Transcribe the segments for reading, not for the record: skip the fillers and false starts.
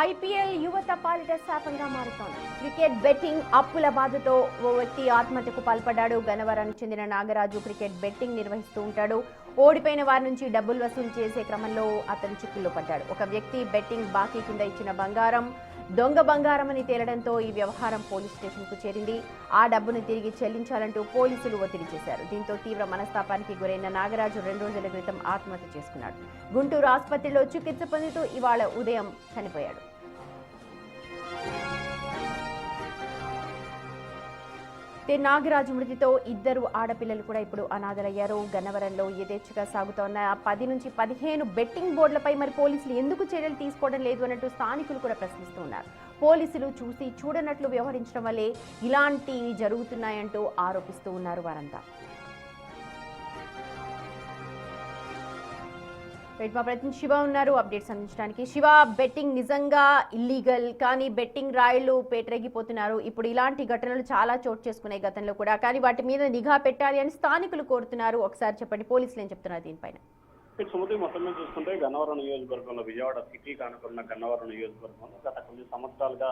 IPL యువత పాలిట శాపంగా మారుతోంది. క్రికెట్ బెట్టింగ్ అప్పుల బాధతో ఓ వ్యక్తి ఆత్మహత్యకు పాల్పడ్డాడు. గన్నవరానికి చెందిన నాగరాజు క్రికెట్ బెట్టింగ్ నిర్వహిస్తూ ఉంటాడు. ఓడిపోయిన వారి నుంచి డబ్బులు వసూలు చేసే క్రమంలో అతను చిక్కుల్లో పడ్డాడు. ఒక వ్యక్తి బెట్టింగ్ బాకీ కింద ఇచ్చిన బంగారం దొంగ బంగారం అని తేలడంతో ఈ వ్యవహారం పోలీస్ స్టేషన్కు చేరింది. ఆ డబ్బును తిరిగి చెల్లించాలంటూ పోలీసులు ఒత్తిడి చేశారు. దీంతో తీవ్ర మనస్తాపానికి గురైన నాగరాజు 2 రోజుల క్రితం ఆత్మహత్య చేసుకున్నాడు. గుంటూరు ఆసుపత్రిలో చికిత్స పొందుతూ ఇవాళ ఉదయం చనిపోయాడు. నాగరాజు మృతితో 2 ఆడపిల్లలు కూడా ఇప్పుడు అనాథలయ్యారు. గన్నవరంలో యథేచ్ఛగా సాగుతోన్న 10 నుంచి 15 బెట్టింగ్ బోర్డులపై మరి పోలీసులు ఎందుకు చర్యలు తీసుకోవడం లేదు అన్నట్టు స్థానికులు కూడా ప్రశ్నిస్తూ ఉన్నారు. పోలీసులు చూసి చూడనట్లు వ్యవహరించడం వల్లే ఇలాంటివి జరుగుతున్నాయంటూ ఆరోపిస్తూ ఉన్నారు వారంతా. మా ప్రతినిధి శివ ఉన్నారు అప్డేట్స్ అందించడానికి. శివ, బెట్టింగ్ నిజంగా ఇల్లీగల్, కానీ బెట్టింగ్ రాయుళ్లు పేటరేగిపోతున్నారు. ఇప్పుడు ఇలాంటి ఘటనలు చాలా చోటు చేసుకునే గతంలో కూడా, కానీ వాటి మీద నిఘా పెట్టాలి అని స్థానికులు కోరుతున్నారు. ఒకసారి చెప్పండి, పోలీసులు ఏం చెప్తున్నారు దీనిపైన? సుమతి, మొత్తం మీద చూసుకుంటే గన్నవరం నియోజకవర్గంలో, విజయవాడ సిటీ కానుకున్న గన్నవరం నియోజకవర్గంలో గత కొన్ని సంవత్సరాలుగా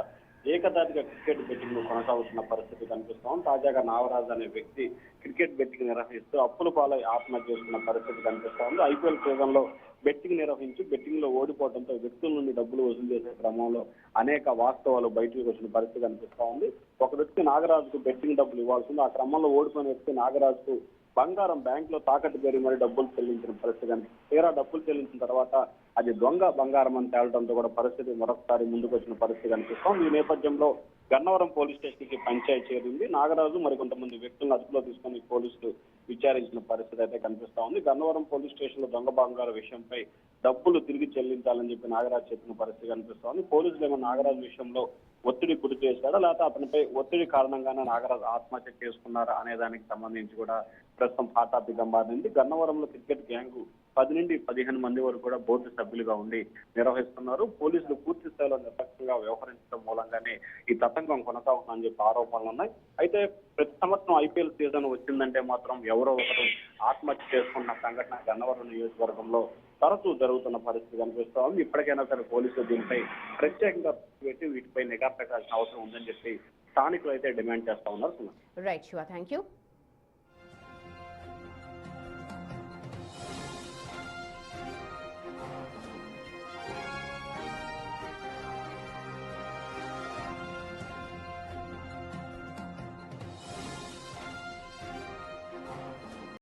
ఏకదాటిగా క్రికెట్ బెట్టింగ్ కొనసాగుతున్న పరిస్థితి కనిపిస్తాం. తాజాగా నాగరాజు అనే వ్యక్తి క్రికెట్ బెట్టింగ్ నిర్వహిస్తూ అప్పుల పాలై ఆత్మహత్య చేసుకున్న పరిస్థితి కనిపిస్తా ఉంది. ఐపీఎల్ సీజన్ లో బెట్టింగ్ నిర్వహించి బెట్టింగ్ లో ఓడిపోవడంతో వ్యక్తుల నుండి డబ్బులు వసూలు చేసే క్రమంలో అనేక వాస్తవాలు బయటకు వచ్చిన పరిస్థితి కనిపిస్తా ఉంది. ఒక వ్యక్తి నాగరాజుకు బెట్టింగ్ డబ్బులు ఇవ్వాల్సింది, ఆ క్రమంలో ఓడిపోయిన వ్యక్తి నాగరాజుకు బంగారం బ్యాంక్ లో తాకట్టు పెరిగి మరి డబ్బులు చెల్లించిన పరిస్థితి కానీ, తీరా డబ్బులు చెల్లించిన తర్వాత అది దొంగ బంగారం అని తేలడంతో కూడా పరిస్థితి మరొకసారి ముందుకు వచ్చిన పరిస్థితి కనిపిస్తాం. ఈ నేపథ్యంలో గన్నవరం పోలీస్ స్టేషన్ కి పంచాయతీ చేరింది. నాగరాజు మరికొంతమంది వ్యక్తులను అదుపులో తీసుకుని పోలీసులు విచారించిన పరిస్థితి అయితే కనిపిస్తా ఉంది. గన్నవరం పోలీస్ స్టేషన్ లో దొంగ బంగారం విషయంపై డబ్బులు తిరిగి చెల్లించాలని చెప్పి నాగరాజు చెప్పిన పరిస్థితి కనిపిస్తా ఉంది. పోలీసులు ఏమో నాగరాజు విషయంలో ఒత్తిడి గురి చేశాడా, లేకపోతే అతనిపై ఒత్తిడి కారణంగానే నాగరాజు ఆత్మహత్య చేసుకున్నారా అనే దానికి సంబంధించి కూడా ప్రస్తుతం హాట్ టాపిక్ గా మారింది. గన్నవరంలో క్రికెట్ గ్యాంగ్ 10 నుండి 15 మంది వరకు కూడా బోర్డు సభ్యులుగా ఉండి నిర్వహిస్తున్నారు. పోలీసులు పూర్తి స్థాయిలో నిర్లక్ష్యంగా వ్యవహరించడం మూలంగానే ఈ తతంగం కొనసాగుతుందని చెప్పి ఆరోపణలు ఉన్నాయి. అయితే ప్రతి సంవత్సరం ఐపీఎల్ సీజన్ వచ్చిందంటే మాత్రం ఎవరో ఒకరు ఆత్మహత్య చేసుకున్న సంఘటన గన్నవరం నియోజకవర్గంలో తరచూ జరుగుతున్న పరిస్థితి కనిపిస్తా ఉంది. ఇప్పటికైనా సరే పోలీసులు దీనిపై ప్రత్యేకంగా పెట్టి వీటిపై నిఘా పెట్టాల్సిన అవసరం ఉందని చెప్పి స్థానికులు అయితే డిమాండ్ చేస్తా ఉన్నారు. Right Shiva, thank you.